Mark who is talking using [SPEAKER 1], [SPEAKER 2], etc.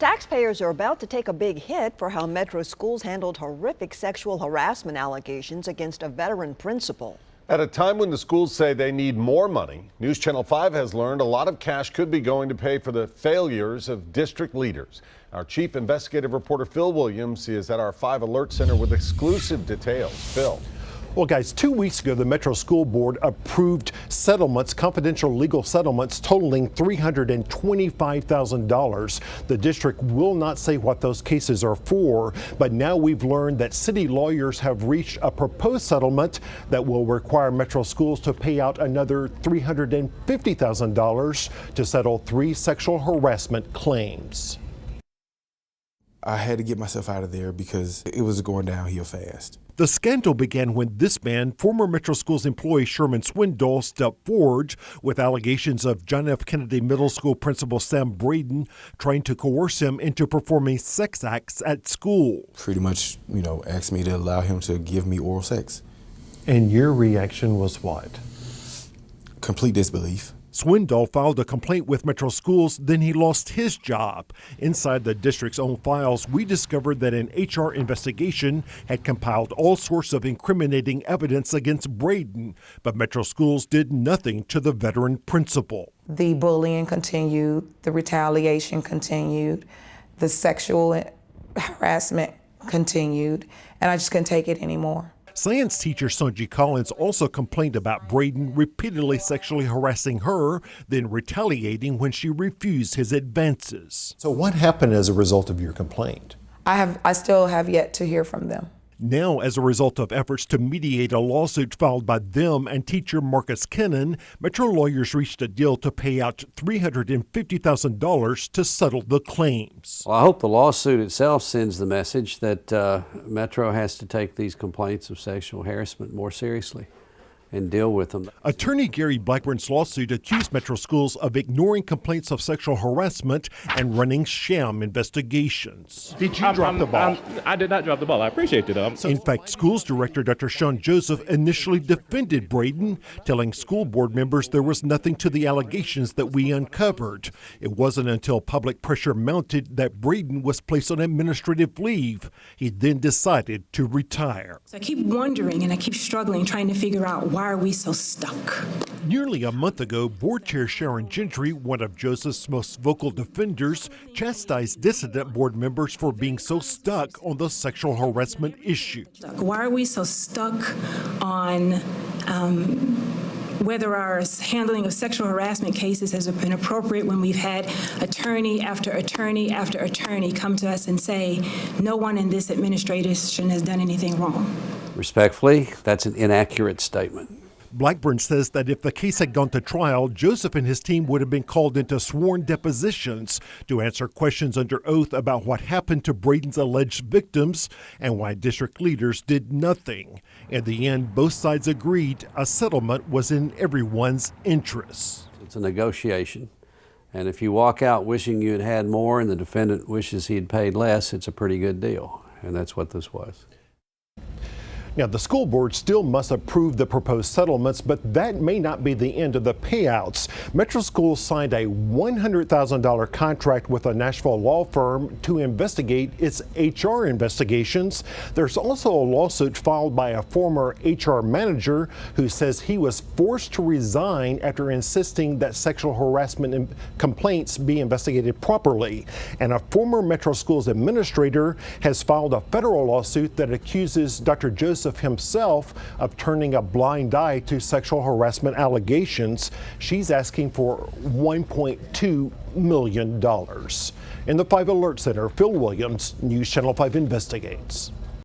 [SPEAKER 1] Taxpayers are about to take a big hit for how Metro schools handled horrific sexual harassment allegations against a veteran principal.
[SPEAKER 2] At a time when the schools say they need more money, News Channel 5 has learned a lot of cash could be going to pay for the failures of district leaders. Our chief investigative reporter Phil Williams is at our 5 Alert Center with exclusive details. Phil.
[SPEAKER 3] Well, guys, 2 weeks ago, the Metro School Board approved settlements, confidential legal settlements totaling $325,000. The district will not say what those cases are for, but now we've learned that city lawyers have reached a proposed settlement that will require Metro schools to pay out another $350,000 to settle 3 sexual harassment claims.
[SPEAKER 4] I had to get myself out of there because it was going downhill fast.
[SPEAKER 3] The scandal began when this man, former Metro Schools employee Sherman Swindoll, stepped forward with allegations of John F. Kennedy Middle School principal Sam Braden trying to coerce him into performing sex acts at school.
[SPEAKER 4] Pretty much, asked me to allow him to give me oral sex.
[SPEAKER 3] And your reaction was what?
[SPEAKER 4] Complete disbelief.
[SPEAKER 3] Swindoll filed a complaint with Metro Schools, then he lost his job. Inside the district's own files, we discovered that an HR investigation had compiled all sorts of incriminating evidence against Braden, but Metro Schools did nothing to the veteran principal.
[SPEAKER 5] The bullying continued, the retaliation continued, the sexual harassment continued, and I just couldn't take it anymore.
[SPEAKER 3] Science teacher Sonji Collins also complained about Braden repeatedly sexually harassing her, then retaliating when she refused his advances. So what happened as a result of your complaint?
[SPEAKER 5] I still have yet to hear from them.
[SPEAKER 3] Now, as a result of efforts to mediate a lawsuit filed by them and teacher Marcus Kennan, Metro lawyers reached a deal to pay out $350,000 to settle the claims.
[SPEAKER 6] Well, I hope the lawsuit itself sends the message that Metro has to take these complaints of sexual harassment more seriously and deal with them.
[SPEAKER 3] Attorney Gary Blackburn's lawsuit accused Metro Schools of ignoring complaints of sexual harassment and running sham investigations.
[SPEAKER 7] Did you drop the ball?
[SPEAKER 8] I did not drop the ball. I appreciate it.
[SPEAKER 3] In fact, schools director Dr. Sean Joseph initially defended Braden, telling school board members there was nothing to the allegations that we uncovered. It wasn't until public pressure mounted that Braden was placed on administrative leave. He then decided to retire.
[SPEAKER 9] So I keep wondering and I keep struggling, trying to figure out why are we so stuck?
[SPEAKER 3] Nearly a month ago, board chair Sharon Gentry, one of Joseph's most vocal defenders, chastised dissident board members for being so stuck on the sexual harassment issue.
[SPEAKER 9] Why are we so stuck on whether our handling of sexual harassment cases has been appropriate when we've had attorney after attorney after attorney come to us and say, no one in this administration has done anything wrong?
[SPEAKER 6] Respectfully, that's an inaccurate statement.
[SPEAKER 3] Blackburn says that if the case had gone to trial, Joseph and his team would have been called into sworn depositions to answer questions under oath about what happened to Braden's alleged victims and why district leaders did nothing. In the end, both sides agreed a settlement was in everyone's interests.
[SPEAKER 6] It's a negotiation, and if you walk out wishing you had had more and the defendant wishes he had paid less, it's a pretty good deal, and that's what this was.
[SPEAKER 3] Now, the school board still must approve the proposed settlements, but that may not be the end of the payouts. Metro Schools signed a $100,000 contract with a Nashville law firm to investigate its HR investigations. There's also a lawsuit filed by a former HR manager who says he was forced to resign after insisting that sexual harassment complaints be investigated properly. And a former Metro Schools administrator has filed a federal lawsuit that accuses Dr. Joseph himself of turning a blind eye to sexual harassment allegations. She's asking for $1.2 million. In the 5 Alert Center, Phil Williams, News Channel 5 Investigates.